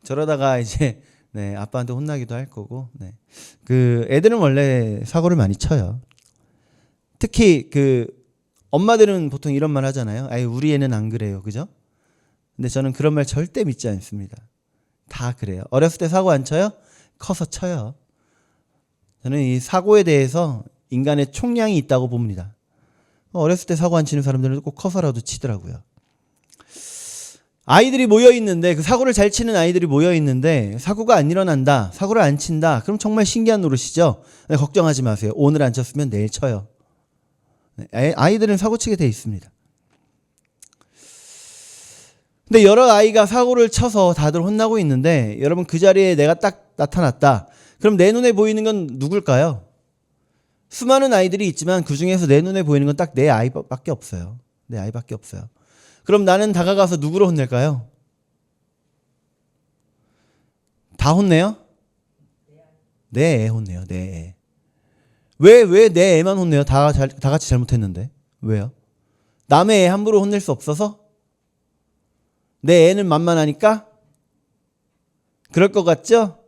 저러다가 이제 네, 아빠한테 혼나기도 할 거고. 네. 그 애들은 원래 사고를 많이 쳐요. 특히 그 엄마들은 보통 이런 말 하잖아요. 아이 우리 애는 안 그래요. 그죠? 근데 저는 그런 말 절대 믿지 않습니다. 다 그래요. 어렸을 때 사고 안 쳐요? 커서 쳐요. 저는 이 사고에 대해서 인간의 총량이 있다고 봅니다. 어렸을 때 사고 안 치는 사람들은 꼭 커서라도 치더라고요. 아이들이 모여 있는데 그 사고를 잘 치는 아이들이 모여 있는데 사고가 안 일어난다. 사고를 안 친다. 그럼 정말 신기한 노릇이죠. 네, 걱정하지 마세요. 오늘 안 쳤으면 내일 쳐요. 네, 아이들은 사고 치게 돼 있습니다. 근데 여러 아이가 사고를 쳐서 다들 혼나고 있는데 여러분 그 자리에 내가 딱 나타났다. 그럼 내 눈에 보이는 건 누굴까요? 수많은 아이들이 있지만 그 중에서 내 눈에 보이는 건 딱 내 아이밖에 없어요. 내 아이밖에 없어요. 그럼 나는 다가가서 누구를 혼낼까요? 다 혼내요? 내 애 혼내요. 내 애. 왜 내 애만 혼내요? 다 같이 잘못했는데. 왜요? 남의 애 함부로 혼낼 수 없어서? 내 애는 만만하니까? 그럴 것 같죠?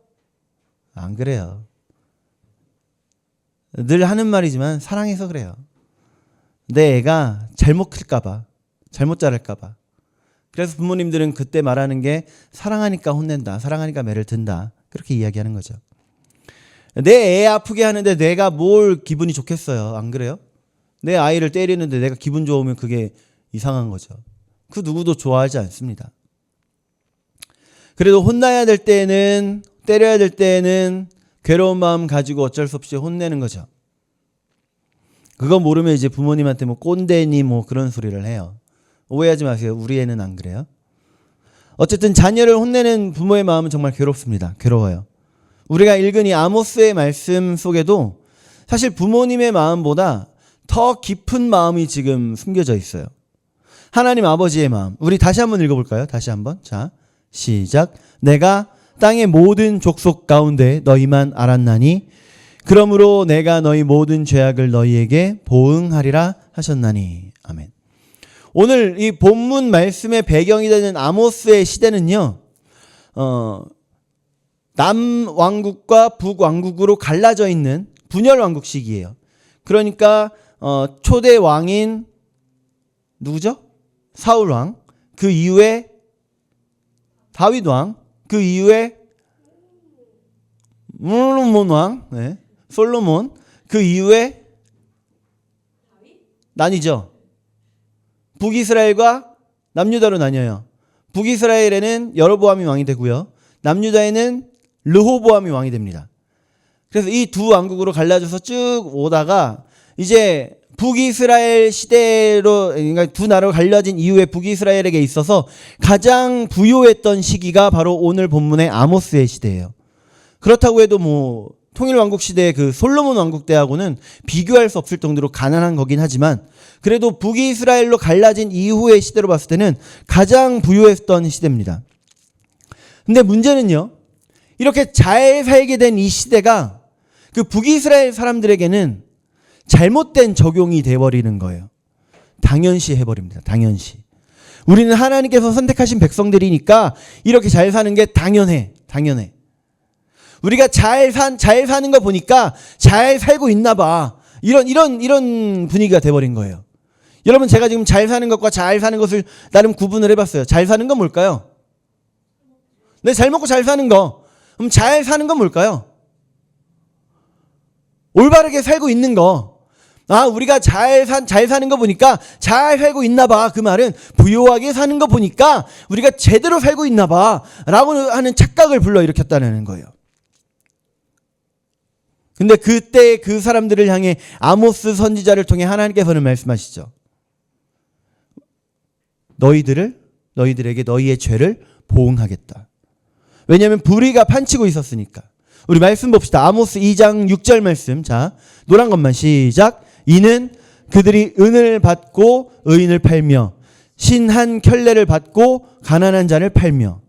안 그래요. 늘 하는 말이지만 사랑해서 그래요. 내 애가 잘못 클까봐, 잘못 자랄까봐. 그래서 부모님들은 그때 말하는 게 사랑하니까 혼낸다, 사랑하니까 매를 든다. 그렇게 이야기하는 거죠. 내 애 아프게 하는데 내가 뭘 기분이 좋겠어요. 안 그래요? 내 아이를 때리는데 내가 기분 좋으면 그게 이상한 거죠. 그 누구도 좋아하지 않습니다. 그래도 혼나야 될 때는, 때려야 될 때는 괴로운 마음 가지고 어쩔 수 없이 혼내는 거죠. 그거 모르면 이제 부모님한테 뭐 꼰대니 뭐 그런 소리를 해요. 오해하지 마세요. 우리 애는 안 그래요. 어쨌든 자녀를 혼내는 부모의 마음은 정말 괴롭습니다. 괴로워요. 우리가 읽은 이 아모스의 말씀 속에도 사실 부모님의 마음보다 더 깊은 마음이 지금 숨겨져 있어요. 하나님 아버지의 마음. 우리 다시 한번 읽어볼까요? 다시 한번. 자, 시작. 내가 땅의 모든 족속 가운데 너희만 알았나니 그러므로 내가 너희 모든 죄악을 너희에게 보응하리라 하셨나니. 아멘. 오늘 이 본문 말씀의 배경이 되는 아모스의 시대는요. 남왕국과 북왕국으로 갈라져 있는 분열 왕국 시기예요. 그러니까 초대 왕인 누구죠? 사울 왕. 그 이후에 다윗 왕. 그 이후에 솔로몬 왕. 네. 솔로몬. 그 이후에 나뉘죠. 북이스라엘과 남유다로 나뉘어요. 북이스라엘에는 여로보암이 왕이 되고요. 남유다에는 르호보암이 왕이 됩니다. 그래서 이 두 왕국으로 갈라져서 쭉 오다가 이제 북이스라엘 시대로, 그러니까 두 나라로 갈라진 이후에 북이스라엘에게 있어서 가장 부요했던 시기가 바로 오늘 본문의 아모스의 시대예요. 그렇다고 해도 뭐 통일왕국 시대의 그 솔로몬 왕국 때하고는 비교할 수 없을 정도로 가난한 거긴 하지만 그래도 북이스라엘로 갈라진 이후의 시대로 봤을 때는 가장 부요했던 시대입니다. 근데 문제는요, 이렇게 잘 살게 된 이 시대가 그 북이스라엘 사람들에게는 잘못된 적용이 돼버리는 거예요. 당연시 해버립니다. 당연시. 우리는 하나님께서 선택하신 백성들이니까 이렇게 잘 사는 게 당연해. 당연해. 우리가 잘 사는 거 보니까 잘 살고 있나 봐. 이런 분위기가 돼버린 거예요. 여러분, 제가 지금 잘 사는 것과 잘 사는 것을 나름 구분을 해봤어요. 잘 사는 건 뭘까요? 네, 잘 먹고 잘 사는 거. 그럼 잘 사는 건 뭘까요? 올바르게 살고 있는 거. 아, 우리가 잘 사는 거 보니까 잘 살고 있나 봐. 그 말은 부요하게 사는 거 보니까 우리가 제대로 살고 있나 봐. 라고 하는 착각을 불러일으켰다는 거예요. 근데 그때 그 사람들을 향해 아모스 선지자를 통해 하나님께서는 말씀하시죠. 너희들에게 너희의 죄를 보응하겠다. 왜냐하면 불의가 판치고 있었으니까. 우리 말씀 봅시다. 아모스 2장 6절 말씀. 자, 노란 것만 시작. 이는 그들이 은을 받고 의인을 팔며 신한 켤레를 받고 가난한 자를 팔며.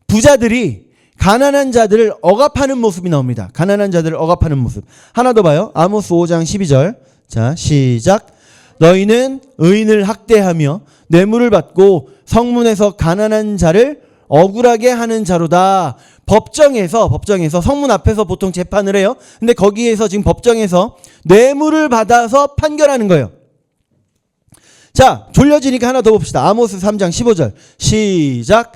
부자들이 가난한 자들을 억압하는 모습이 나옵니다. 가난한 자들을 억압하는 모습. 하나 더 봐요. 아모스 5장 12절. 자, 시작. 너희는 의인을 학대하며 뇌물을 받고 성문에서 가난한 자를 억울하게 하는 자로다. 법정에서 성문 앞에서 보통 재판을 해요. 근데 거기에서 지금 법정에서 뇌물을 받아서 판결하는 거예요. 자, 졸려지니까 하나 더 봅시다. 아모스 3장 15절 시작.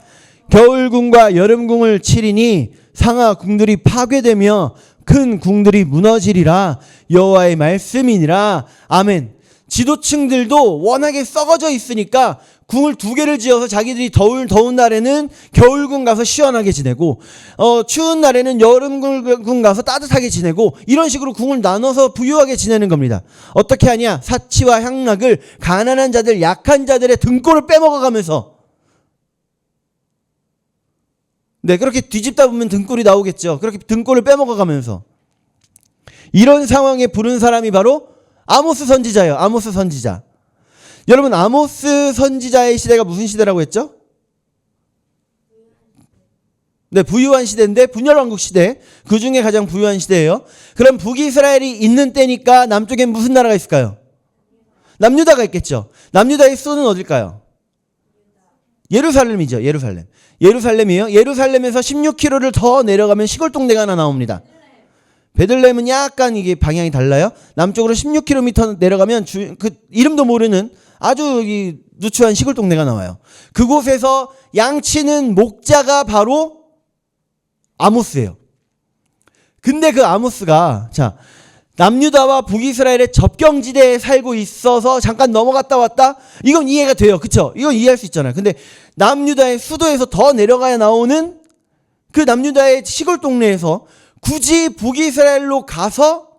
겨울궁과 여름궁을 치리니 상하 궁들이 파괴되며 큰 궁들이 무너지리라. 여호와의 말씀이니라. 아멘. 지도층들도 워낙에 썩어져 있으니까 궁을 2개를 지어서 자기들이 더운 날에는 겨울궁 가서 시원하게 지내고 추운 날에는 여름궁 가서 따뜻하게 지내고 이런 식으로 궁을 나눠서 부유하게 지내는 겁니다. 어떻게 하냐? 사치와 향락을 가난한 자들, 약한 자들의 등골을 빼먹어가면서, 네, 그렇게 뒤집다 보면 등골이 나오겠죠. 그렇게 등골을 빼먹어가면서 이런 상황에 부른 사람이 바로 아모스 선지자예요. 아모스 선지자. 여러분, 아모스 선지자의 시대가 무슨 시대라고 했죠? 네, 부유한 시대인데 분열왕국 시대. 그 중에 가장 부유한 시대예요. 그럼 북이스라엘이 있는 때니까 남쪽엔 무슨 나라가 있을까요? 남유다가 있겠죠. 남유다의 수도는 어딜까요? 예루살렘이죠. 예루살렘이에요. 예루살렘에서 16km를 더 내려가면 시골 동네가 하나 나옵니다. 베들레헴은 약간 이게 방향이 달라요. 남쪽으로 16km 내려가면 그 이름도 모르는 아주 이 누추한 시골 동네가 나와요. 그곳에서 양치는 목자가 바로 아모스예요. 근데 그 아모스가 남유다와 북이스라엘의 접경지대에 살고 있어서 잠깐 넘어갔다 왔다? 이건 이해가 돼요. 그쵸? 이건 이해할 수 있잖아요. 근데 남유다의 수도에서 더 내려가야 나오는 그 남유다의 시골 동네에서 굳이 북이스라엘로 가서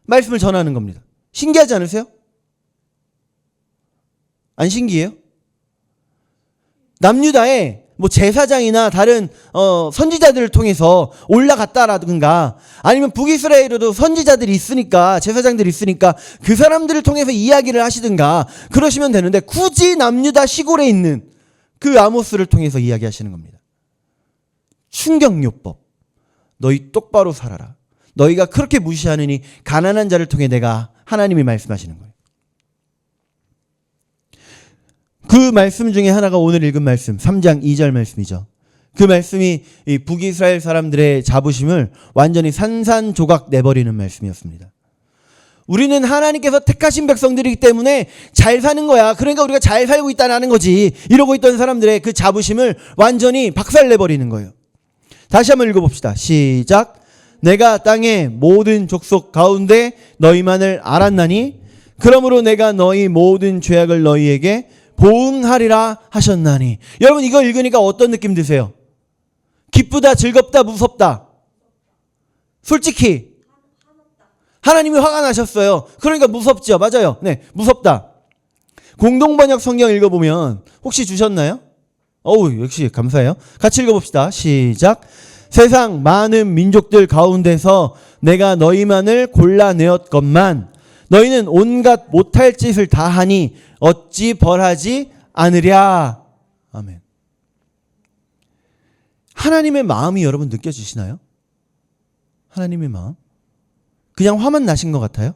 말씀을 전하는 겁니다. 신기하지 않으세요? 안 신기해요? 남유다에 뭐 제사장이나 다른 선지자들을 통해서 올라갔다라든가 아니면 북이스라엘에도 선지자들이 있으니까, 제사장들이 있으니까 그 사람들을 통해서 이야기를 하시든가 그러시면 되는데 굳이 남유다 시골에 있는 그 아모스를 통해서 이야기하시는 겁니다. 충격요법. 너희 똑바로 살아라. 너희가 그렇게 무시하느니 가난한 자를 통해 내가, 하나님이 말씀하시는 거예요. 그 말씀 중에 하나가 오늘 읽은 말씀 3장 2절 말씀이죠. 그 말씀이 이 북이스라엘 사람들의 자부심을 완전히 산산조각 내버리는 말씀이었습니다. 우리는 하나님께서 택하신 백성들이기 때문에 잘 사는 거야. 그러니까 우리가 잘 살고 있다는 거지. 이러고 있던 사람들의 그 자부심을 완전히 박살내버리는 거예요. 다시 한번 읽어봅시다. 시작. 내가 땅의 모든 족속 가운데 너희만을 알았나니 그러므로 내가 너희 모든 죄악을 너희에게 보응하리라 하셨나니. 여러분, 이거 읽으니까 어떤 느낌 드세요? 기쁘다, 즐겁다, 무섭다? 솔직히 하나님이 화가 나셨어요. 그러니까 무섭죠. 맞아요. 네, 무섭다. 공동번역 성경 읽어보면 혹시 주셨나요? 어우, 역시 감사해요. 같이 읽어봅시다. 시작. 세상 많은 민족들 가운데서 내가 너희만을 골라내었건만 너희는 온갖 못할 짓을 다 하니 어찌 벌하지 않으랴. 아멘. 하나님의 마음이 여러분 느껴지시나요? 하나님의 마음? 그냥 화만 나신 것 같아요?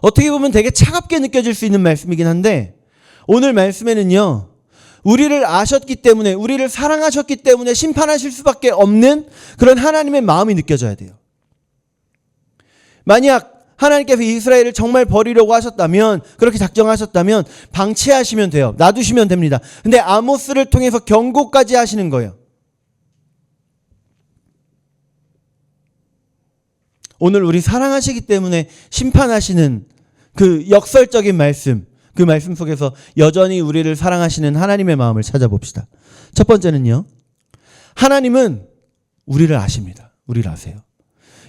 어떻게 보면 되게 차갑게 느껴질 수 있는 말씀이긴 한데 오늘 말씀에는요, 우리를 아셨기 때문에, 우리를 사랑하셨기 때문에 심판하실 수밖에 없는 그런 하나님의 마음이 느껴져야 돼요. 만약 하나님께서 이스라엘을 정말 버리려고 하셨다면, 그렇게 작정하셨다면 방치하시면 돼요. 놔두시면 됩니다. 근데 아모스를 통해서 경고까지 하시는 거예요. 오늘 우리 사랑하시기 때문에 심판하시는 그 역설적인 말씀, 그 말씀 속에서 여전히 우리를 사랑하시는 하나님의 마음을 찾아봅시다. 첫 번째는요, 하나님은 우리를 아십니다. 우리를 아세요.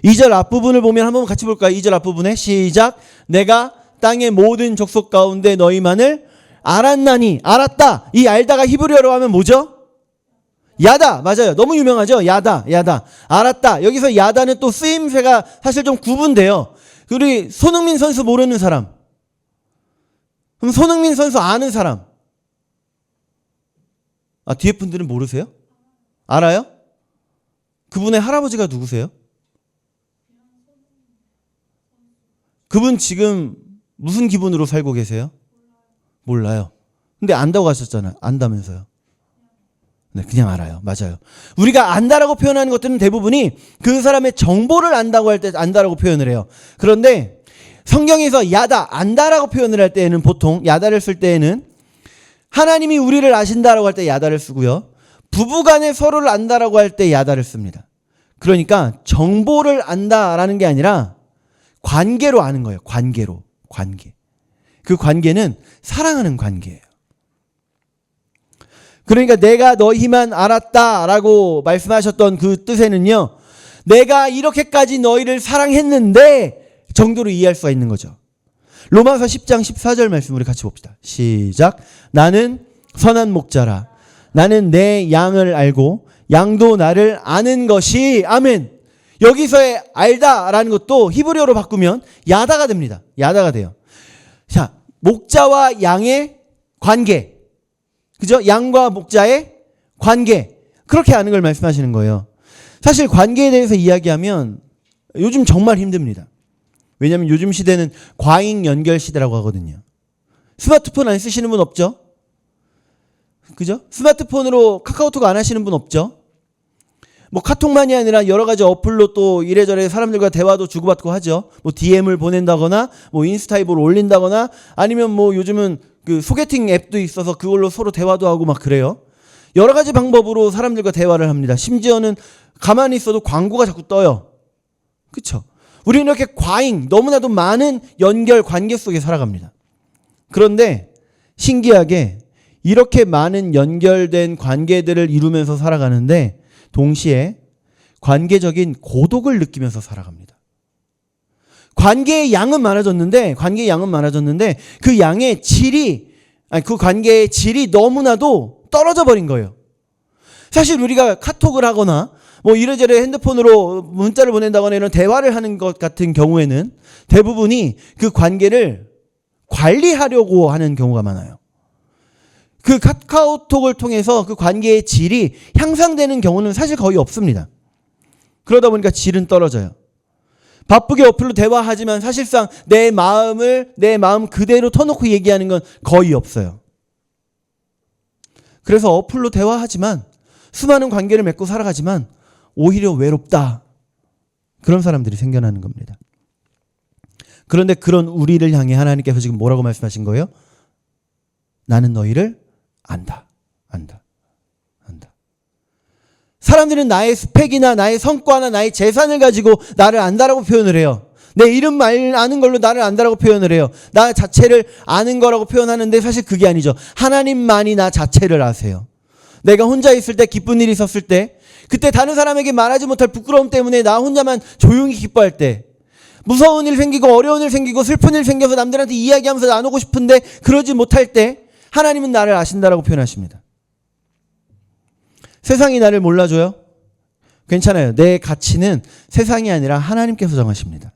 2절 앞부분을 보면 한번 같이 볼까요? 2절 앞부분에 시작. 내가 땅의 모든 족속 가운데 너희만을 알았나니. 알았다. 이 알다가 히브리어로 하면 뭐죠? 야다. 맞아요. 너무 유명하죠? 야다. 알았다. 여기서 야다는 또 쓰임새가 사실 좀 구분돼요. 우리 손흥민 선수 모르는 사람, 그럼 손흥민 선수 아는 사람, 뒤에 분들은 모르세요? 알아요? 그분의 할아버지가 누구세요? 그분 지금 무슨 기분으로 살고 계세요? 몰라요. 근데 안다고 하셨잖아요. 안다면서요. 네, 그냥 알아요. 맞아요. 우리가 안다라고 표현하는 것들은 대부분이 그 사람의 정보를 안다고 할 때 안다라고 표현을 해요. 그런데 성경에서 야다, 안다라고 표현을 할 때에는 보통 야다를 쓸 때에는 하나님이 우리를 아신다라고 할 때 야다를 쓰고요. 부부간에 서로를 안다라고 할 때 야다를 씁니다. 그러니까 정보를 안다라는 게 아니라 관계로 아는 거예요. 관계로. 관계. 그 관계는 사랑하는 관계예요. 그러니까 내가 너희만 알았다라고 말씀하셨던 그 뜻에는요. 내가 이렇게까지 너희를 사랑했는데 정도로 이해할 수가 있는 거죠. 로마서 10장 14절 말씀 우리 같이 봅시다. 시작. 나는 선한 목자라. 나는 내 양을 알고 양도 나를 아는 것이 아멘. 여기서의 알다라는 것도 히브리어로 바꾸면 야다가 됩니다. 야다가 돼요. 자, 목자와 양의 관계. 그죠? 양과 목자의 관계. 그렇게 아는 걸 말씀하시는 거예요. 사실 관계에 대해서 이야기하면 요즘 정말 힘듭니다. 왜냐하면 요즘 시대는 과잉 연결 시대라고 하거든요. 스마트폰 안 쓰시는 분 없죠? 그죠? 스마트폰으로 카카오톡 안 하시는 분 없죠? 뭐 카톡만이 아니라 여러 가지 어플로 또 이래저래 사람들과 대화도 주고받고 하죠. 뭐 DM을 보낸다거나 뭐 인스타에 뭘 올린다거나 아니면 뭐 요즘은 그 소개팅 앱도 있어서 그걸로 서로 대화도 하고 막 그래요. 여러 가지 방법으로 사람들과 대화를 합니다. 심지어는 가만히 있어도 광고가 자꾸 떠요. 그렇죠? 우리는 이렇게 과잉, 너무나도 많은 연결 관계 속에 살아갑니다. 그런데 신기하게 이렇게 많은 연결된 관계들을 이루면서 살아가는데 동시에 관계적인 고독을 느끼면서 살아갑니다. 관계의 양은 많아졌는데 그 양의 질이 그 관계의 질이 너무나도 떨어져 버린 거예요. 사실 우리가 카톡을 하거나 뭐 이래저래 핸드폰으로 문자를 보낸다거나 이런 대화를 하는 것 같은 경우에는 대부분이 그 관계를 관리하려고 하는 경우가 많아요. 그 카카오톡을 통해서 그 관계의 질이 향상되는 경우는 사실 거의 없습니다. 그러다 보니까 질은 떨어져요. 바쁘게 어플로 대화하지만 사실상 내 마음 그대로 터놓고 얘기하는 건 거의 없어요. 그래서 어플로 대화하지만 수많은 관계를 맺고 살아가지만 오히려 외롭다. 그런 사람들이 생겨나는 겁니다. 그런데 그런 우리를 향해 하나님께서 지금 뭐라고 말씀하신 거예요? 나는 너희를 안다. 사람들은 나의 스펙이나 나의 성과나 나의 재산을 가지고 나를 안다라고 표현을 해요. 내 이름 아는 걸로 나를 안다라고 표현을 해요. 나 자체를 아는 거라고 표현하는데 사실 그게 아니죠. 하나님만이 나 자체를 아세요. 내가 혼자 있을 때 기쁜 일이 있었을 때 그때 다른 사람에게 말하지 못할 부끄러움 때문에 나 혼자만 조용히 기뻐할 때 무서운 일 생기고 어려운 일 생기고 슬픈 일 생겨서 남들한테 이야기하면서 나누고 싶은데 그러지 못할 때 하나님은 나를 아신다라고 표현하십니다. 세상이 나를 몰라줘요? 괜찮아요. 내 가치는 세상이 아니라 하나님께서 정하십니다.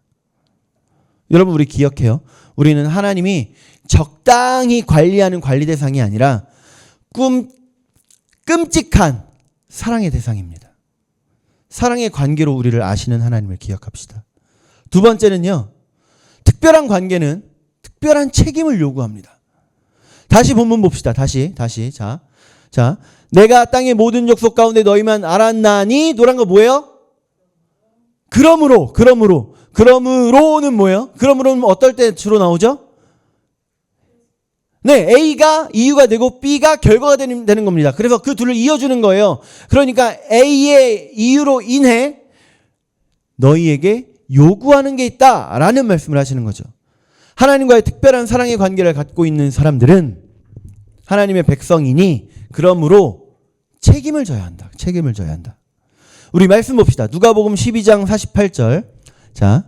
여러분 우리 기억해요. 우리는 하나님이 적당히 관리하는 관리 대상이 아니라 끔찍한 사랑의 대상입니다. 사랑의 관계로 우리를 아시는 하나님을 기억합시다. 두 번째는요. 특별한 관계는 특별한 책임을 요구합니다. 다시 본문 봅시다. 다시. 자, 내가 땅의 모든 족속 가운데 너희만 알았나니 노란 거 뭐예요? 그러므로는 뭐예요? 그러므로는 어떨 때 주로 나오죠? 네, A가 이유가 되고 B가 결과가 되는 겁니다. 그래서 그 둘을 이어주는 거예요. 그러니까 A의 이유로 인해 너희에게 요구하는 게 있다라는 말씀을 하시는 거죠. 하나님과의 특별한 사랑의 관계를 갖고 있는 사람들은 하나님의 백성이니 그러므로 책임을 져야 한다. 우리 말씀 봅시다. 누가복음 12장 48절. 자,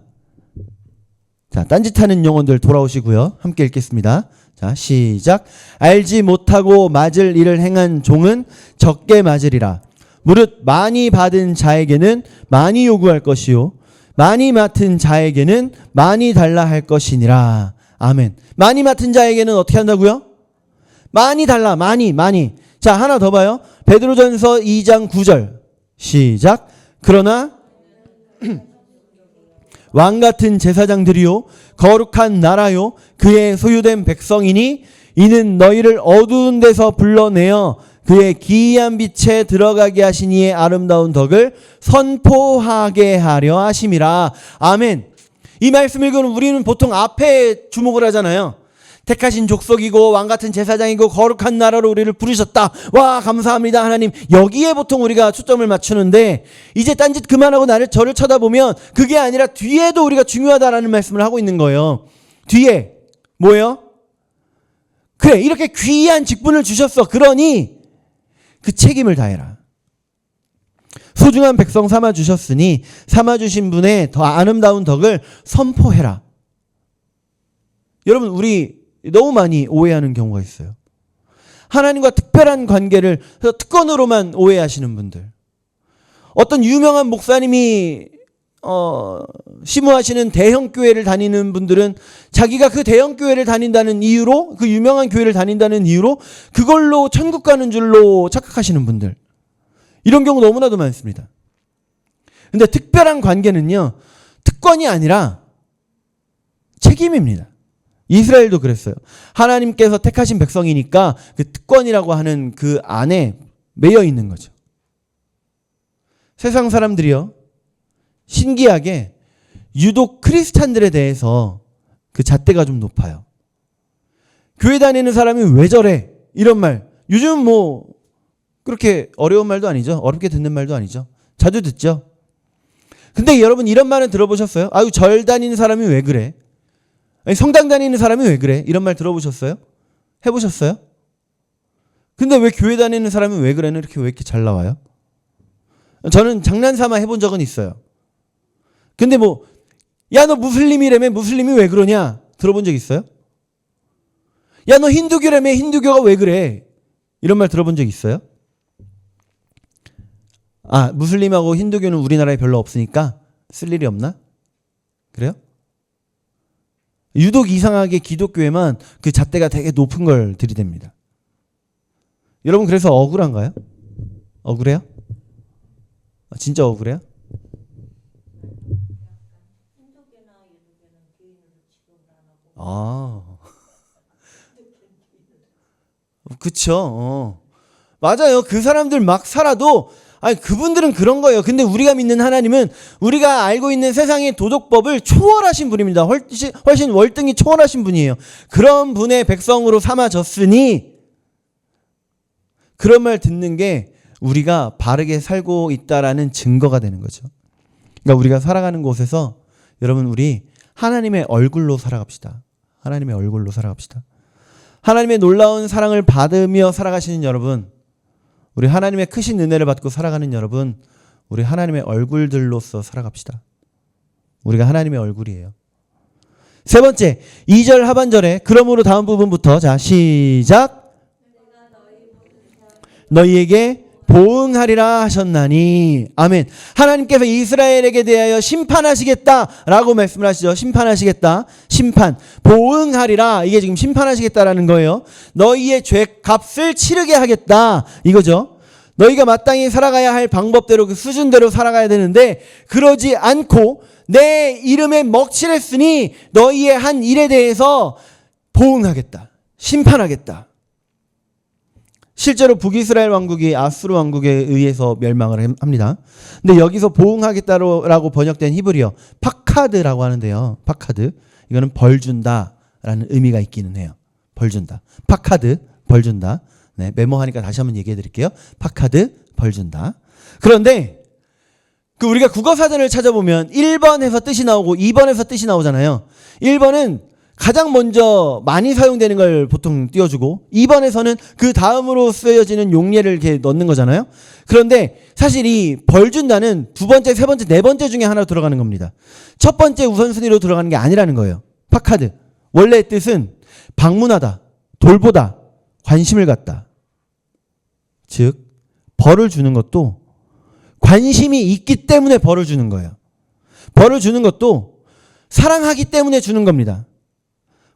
딴짓하는 영혼들 돌아오시고요. 함께 읽겠습니다. 자, 시작. 알지 못하고 맞을 일을 행한 종은 적게 맞으리라. 무릇 많이 받은 자에게는 많이 요구할 것이요 많이 맡은 자에게는 많이 달라 할 것이니라. 아멘. 많이 맡은 자에게는 어떻게 한다고요? 많이 달라. 많이. 자, 하나 더 봐요. 베드로전서 2장 9절. 시작. 그러나 왕 같은 제사장들이요 거룩한 나라요 그의 소유된 백성이니 이는 너희를 어두운 데서 불러내어 그의 기이한 빛에 들어가게 하신 이의 아름다운 덕을 선포하게 하려 하심이라. 아멘. 이 말씀 읽으면 우리는 보통 앞에 주목을 하잖아요. 택하신 족속이고 왕같은 제사장이고 거룩한 나라로 우리를 부르셨다. 와, 감사합니다 하나님. 여기에 보통 우리가 초점을 맞추는데, 이제 딴짓 그만하고 저를 쳐다보면 그게 아니라 뒤에도 우리가 중요하다라는 말씀을 하고 있는 거예요. 뒤에 뭐예요? 그래, 이렇게 귀한 직분을 주셨어. 그러니 그 책임을 다해라. 소중한 백성 삼아주셨으니 삼아주신 분의 더 아름다운 덕을 선포해라. 여러분, 우리 너무 많이 오해하는 경우가 있어요. 하나님과 특별한 관계를 특권으로만 오해하시는 분들. 어떤 유명한 목사님이 심무하시는 대형 교회를 다니는 분들은 자기가 그 대형 교회를 다닌다는 이유로, 그 유명한 교회를 다닌다는 이유로 그걸로 천국 가는 줄로 착각하시는 분들. 이런 경우 너무나도 많습니다. 근데 특별한 관계는요, 특권이 아니라 책임입니다. 이스라엘도 그랬어요. 하나님께서 택하신 백성이니까 그 특권이라고 하는 그 안에 매여 있는 거죠. 세상 사람들이요, 신기하게 유독 크리스찬들에 대해서 그 잣대가 좀 높아요. 교회 다니는 사람이 왜 저래? 이런 말. 요즘 뭐 그렇게 어려운 말도 아니죠. 어렵게 듣는 말도 아니죠. 자주 듣죠. 근데 여러분, 이런 말은 들어보셨어요? 아유, 절 다니는 사람이 왜 그래? 아니, 성당 다니는 사람이 왜 그래? 이런 말 들어보셨어요? 해보셨어요? 근데 왜 교회 다니는 사람이 왜 그래는 왜 이렇게 잘 나와요? 저는 장난삼아 해본 적은 있어요. 근데 뭐, 야, 너 무슬림이라며? 무슬림이 왜 그러냐? 들어본 적 있어요? 야, 너 힌두교라며? 힌두교가 왜 그래? 이런 말 들어본 적 있어요? 아, 무슬림하고 힌두교는 우리나라에 별로 없으니까 쓸 일이 없나? 그래요? 유독 이상하게 기독교에만 그 잣대가 되게 높은 걸 들이댑니다. 여러분, 그래서 억울한가요? 억울해요? 진짜 억울해요? 아, 그쵸. 맞아요. 그 사람들 막 살아도, 아니, 그분들은 그런 거예요. 근데 우리가 믿는 하나님은 우리가 알고 있는 세상의 도덕법을 초월하신 분입니다. 훨씬 월등히 초월하신 분이에요. 그런 분의 백성으로 삼아졌으니 그런 말 듣는 게 우리가 바르게 살고 있다라는 증거가 되는 거죠. 그러니까 우리가 살아가는 곳에서 여러분, 우리 하나님의 얼굴로 살아갑시다. 하나님의 얼굴로 살아갑시다. 하나님의 놀라운 사랑을 받으며 살아가시는 여러분, 우리 하나님의 크신 은혜를 받고 살아가는 여러분, 우리 하나님의 얼굴들로서 살아갑시다. 우리가 하나님의 얼굴이에요. 세 번째, 2절 하반절에 그러므로 다음 부분부터, 자, 시작. 너희에게 보응하리라 하셨나니. 아멘. 하나님께서 이스라엘에게 대하여 심판하시겠다라고 말씀을 하시죠. 심판하시겠다. 심판. 보응하리라. 이게 지금 심판하시겠다라는 거예요. 너희의 죄값을 치르게 하겠다. 이거죠. 너희가 마땅히 살아가야 할 방법대로, 그 수준대로 살아가야 되는데 그러지 않고 내 이름에 먹칠했으니 너희의 한 일에 대해서 보응하겠다. 심판하겠다. 실제로 북이스라엘 왕국이 아수르 왕국에 의해서 멸망을 합니다. 근데 여기서 보응하겠다라고 번역된 히브리어 파카드라고 하는데요. 파카드. 이거는 벌 준다라는 의미가 있기는 해요. 벌 준다. 파카드, 벌 준다. 네, 메모하니까 다시 한번 얘기해 드릴게요. 파카드, 벌 준다. 그런데 그 우리가 국어사전을 찾아보면 1번에서 뜻이 나오고 2번에서 뜻이 나오잖아요. 1번은 가장 먼저 많이 사용되는 걸 보통 띄워주고 2번에서는 그 다음으로 쓰여지는 용례를 이렇게 넣는 거잖아요. 그런데 사실 이 벌 준다는 두 번째, 세 번째, 네 번째 중에 하나 들어가는 겁니다. 첫 번째 우선순위로 들어가는 게 아니라는 거예요. 파카드. 원래의 뜻은 방문하다, 돌보다, 관심을 갖다. 즉, 벌을 주는 것도 관심이 있기 때문에 벌을 주는 거예요. 벌을 주는 것도 사랑하기 때문에 주는 겁니다.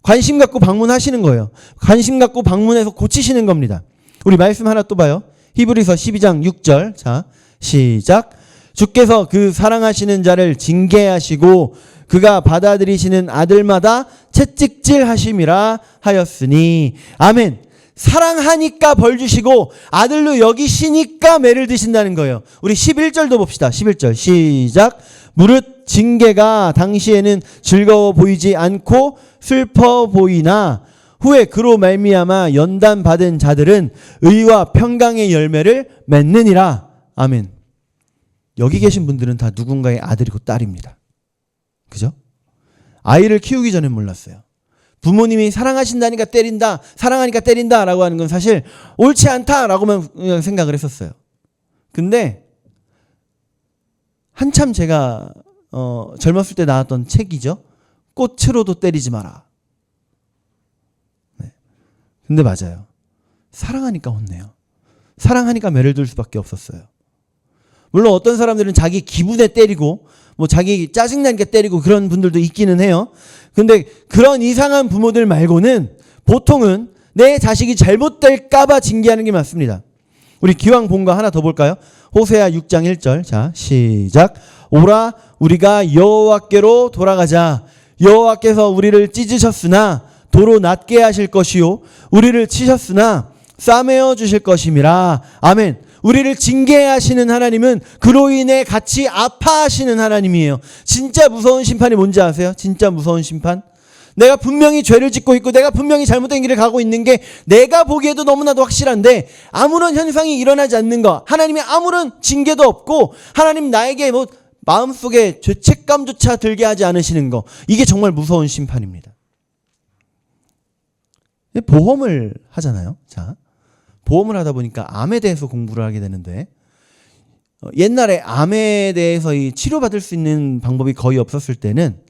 관심 갖고 방문하시는 거예요. 관심 갖고 방문해서 고치시는 겁니다. 우리 말씀 하나 또 봐요. 히브리서 12장 6절. 자, 시작. 주께서 그 사랑하시는 자를 징계하시고 그가 받아들이시는 아들마다 채찍질 하심이라 하였으니. 아멘. 사랑하니까 벌 주시고 아들로 여기시니까 매를 드신다는 거예요. 우리 11절도 봅시다. 11절 시작. 무릇 징계가 당시에는 즐거워 보이지 않고 슬퍼 보이나 후에 그로 말미암아 연단 받은 자들은 의와 평강의 열매를 맺느니라. 아멘. 여기 계신 분들은 다 누군가의 아들이고 딸입니다. 그죠? 아이를 키우기 전엔 몰랐어요. 부모님이 사랑하신다니까 때린다, 사랑하니까 때린다 라고 하는 건 사실 옳지 않다라고만 그냥 생각을 했었어요. 근데 한참 제가 젊었을 때 나왔던 책이죠. 꽃으로도 때리지 마라. 네. 근데 맞아요. 사랑하니까 혼내요. 사랑하니까 매를 들 수밖에 없었어요. 물론 어떤 사람들은 자기 기분에 때리고 뭐 자기 짜증나니까 때리고 그런 분들도 있기는 해요. 근데 그런 이상한 부모들 말고는 보통은 내 자식이 잘못될까봐 징계하는 게 맞습니다. 우리 기왕 본 거 하나 더 볼까요? 호세아 6장 1절. 자, 시작. 오라 우리가 여호와께로 돌아가자. 여호와께서 우리를 찢으셨으나 도로 낮게 하실 것이요 우리를 치셨으나 싸매어 주실 것임이라. 아멘. 우리를 징계하시는 하나님은 그로 인해 같이 아파하시는 하나님이에요. 진짜 무서운 심판이 뭔지 아세요? 진짜 무서운 심판? 내가 분명히 죄를 짓고 있고 내가 분명히 잘못된 길을 가고 있는 게 내가 보기에도 너무나도 확실한데 아무런 현상이 일어나지 않는 거, 하나님이 아무런 징계도 없고 하나님 나에게 뭐 마음속에 죄책감조차 들게 하지 않으시는 거, 이게 정말 무서운 심판입니다. 보험을 하잖아요. 자, 보험을 하다 보니까 암에 대해서 공부를 하게 되는데 옛날에 암에 대해서 이 치료받을 수 있는 방법이 거의 없었을 때는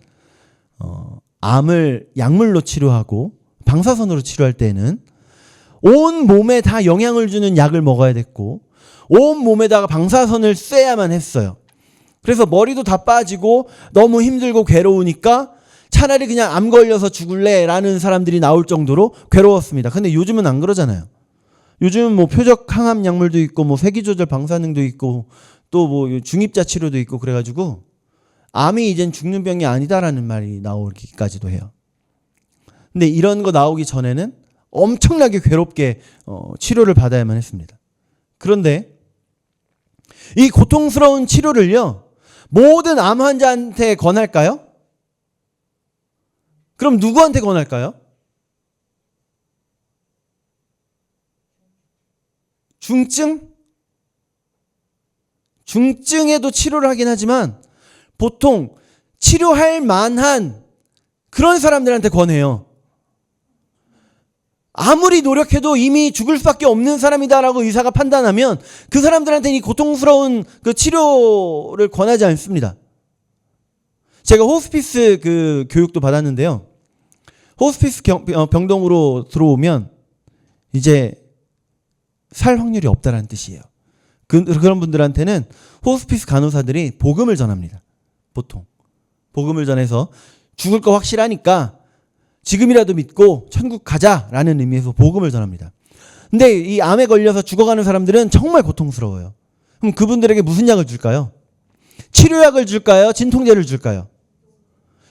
암을 약물로 치료하고 방사선으로 치료할 때는 온 몸에 다 영향을 주는 약을 먹어야 됐고 온 몸에다가 방사선을 쐬야만 했어요. 그래서 머리도 다 빠지고 너무 힘들고 괴로우니까 차라리 그냥 암 걸려서 죽을래 라는 사람들이 나올 정도로 괴로웠습니다. 근데 요즘은 안 그러잖아요. 요즘 뭐 표적 항암 약물도 있고 뭐 세기조절 방사능도 있고 또 뭐 중입자 치료도 있고 그래가지고 암이 이젠 죽는 병이 아니다라는 말이 나오기까지도 해요. 근데 이런 거 나오기 전에는 엄청나게 괴롭게 치료를 받아야만 했습니다. 그런데 이 고통스러운 치료를요 모든 암 환자한테 권할까요? 그럼 누구한테 권할까요? 중증에도 치료를 하긴 하지만 보통 치료할 만한 그런 사람들한테 권해요. 아무리 노력해도 이미 죽을 수밖에 없는 사람이다라고 의사가 판단하면 그 사람들한테는 이 고통스러운 그 치료를 권하지 않습니다. 제가 호스피스 그 교육도 받았는데요. 호스피스 병동으로 들어오면 이제 살 확률이 없다라는 뜻이에요. 그런 분들한테는 호스피스 간호사들이 복음을 전합니다. 보통 복음을 전해서 죽을 거 확실하니까 지금이라도 믿고 천국 가자라는 의미에서 복음을 전합니다. 근데 이 암에 걸려서 죽어가는 사람들은 정말 고통스러워요. 그럼 그분들에게 무슨 약을 줄까요? 치료약을 줄까요? 진통제를 줄까요?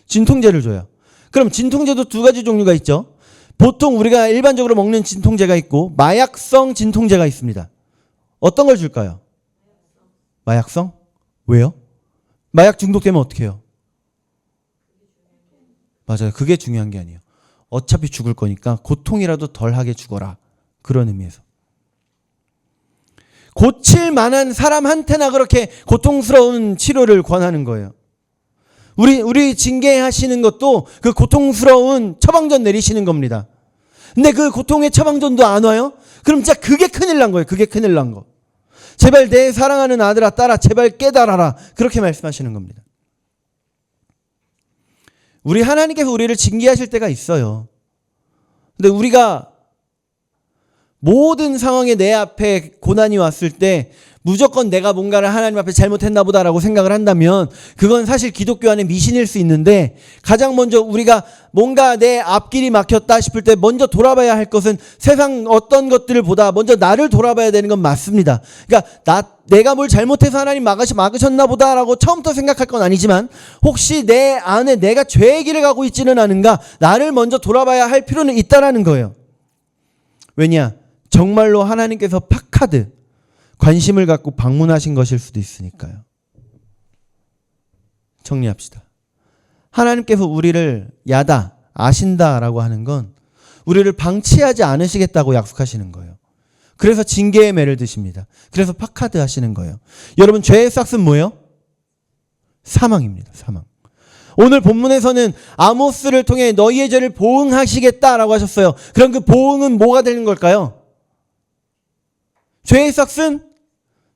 진통제를 줘요. 그럼 진통제도 두 가지 종류가 있죠. 보통 우리가 일반적으로 먹는 진통제가 있고 마약성 진통제가 있습니다. 어떤 걸 줄까요? 마약성? 왜요? 마약 중독되면 어떻게 해요? 맞아요. 그게 중요한 게 아니에요. 어차피 죽을 거니까 고통이라도 덜하게 죽어라. 그런 의미에서. 고칠 만한 사람한테나 그렇게 고통스러운 치료를 권하는 거예요. 우리 징계하시는 것도 그 고통스러운 처방전 내리시는 겁니다. 근데 그 고통의 처방전도 안 와요? 그럼 진짜 그게 큰일 난 거예요. 그게 큰일 난 거. 제발 내 사랑하는 아들아 딸아 제발 깨달아라. 그렇게 말씀하시는 겁니다. 우리 하나님께서 우리를 징계하실 때가 있어요. 근데 우리가 모든 상황에 내 앞에 고난이 왔을 때 무조건 내가 뭔가를 하나님 앞에 잘못했나 보다라고 생각을 한다면 그건 사실 기독교 안에 미신일 수 있는데 가장 먼저 우리가 뭔가 내 앞길이 막혔다 싶을 때 먼저 돌아봐야 할 것은 세상 어떤 것들을 보다 먼저 나를 돌아봐야 되는 건 맞습니다. 그러니까 내가 뭘 잘못해서 하나님 막으셨나 보다라고 처음부터 생각할 건 아니지만 혹시 내 안에 내가 죄의 길을 가고 있지는 않은가 나를 먼저 돌아봐야 할 필요는 있다라는 거예요. 왜냐? 정말로 하나님께서 파카드 관심을 갖고 방문하신 것일 수도 있으니까요. 정리합시다. 하나님께서 우리를 야다, 아신다라고 하는 건 우리를 방치하지 않으시겠다고 약속하시는 거예요. 그래서 징계의 매를 드십니다. 그래서 파카드 하시는 거예요. 여러분, 죄의 싹은 뭐예요? 사망입니다. 사망. 오늘 본문에서는 아모스를 통해 너희의 죄를 보응하시겠다라고 하셨어요. 그럼 그 보응은 뭐가 되는 걸까요? 죄의 싹은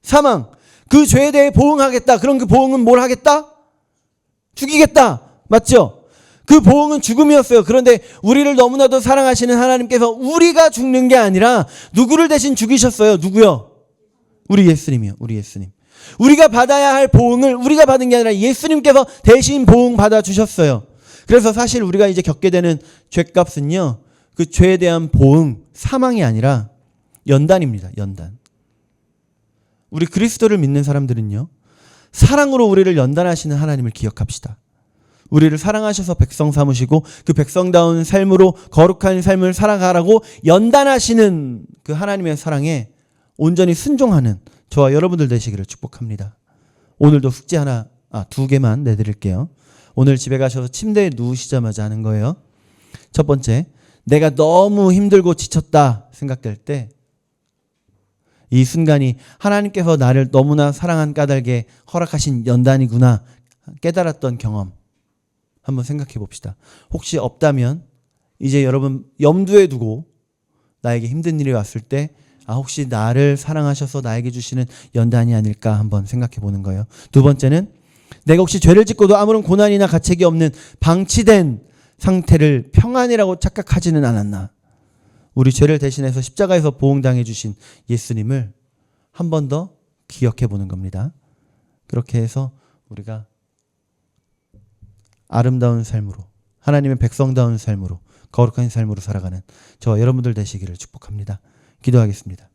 사망. 그 죄에 대해 보응하겠다. 그럼 그 보응은 뭘 하겠다? 죽이겠다. 맞죠? 그 보응은 죽음이었어요. 그런데 우리를 너무나도 사랑하시는 하나님께서 우리가 죽는 게 아니라 누구를 대신 죽이셨어요? 누구요? 우리 예수님이요. 우리 예수님. 우리가 받아야 할 보응을 우리가 받은 게 아니라 예수님께서 대신 보응 받아주셨어요. 그래서 사실 우리가 이제 겪게 되는 죄값은요, 그 죄에 대한 보응, 사망이 아니라 연단입니다. 연단. 우리 그리스도를 믿는 사람들은요, 사랑으로 우리를 연단하시는 하나님을 기억합시다. 우리를 사랑하셔서 백성 삼으시고 그 백성다운 삶으로 거룩한 삶을 살아가라고 연단하시는 그 하나님의 사랑에 온전히 순종하는 저와 여러분들 되시기를 축복합니다. 오늘도 숙제 두 개만 내드릴게요. 오늘 집에 가셔서 침대에 누우시자마자 하는 거예요. 첫 번째, 내가 너무 힘들고 지쳤다 생각될 때 이 순간이 하나님께서 나를 너무나 사랑한 까닭에 허락하신 연단이구나 깨달았던 경험 한번 생각해 봅시다. 혹시 없다면 이제 여러분 염두에 두고 나에게 힘든 일이 왔을 때 혹시 나를 사랑하셔서 나에게 주시는 연단이 아닐까 한번 생각해 보는 거예요. 두 번째는 내가 혹시 죄를 짓고도 아무런 고난이나 가책이 없는 방치된 상태를 평안이라고 착각하지는 않았나. 우리 죄를 대신해서 십자가에서 보응당해 주신 예수님을 한 번 더 기억해 보는 겁니다. 그렇게 해서 우리가 아름다운 삶으로, 하나님의 백성다운 삶으로, 거룩한 삶으로 살아가는 저와 여러분들 되시기를 축복합니다. 기도하겠습니다.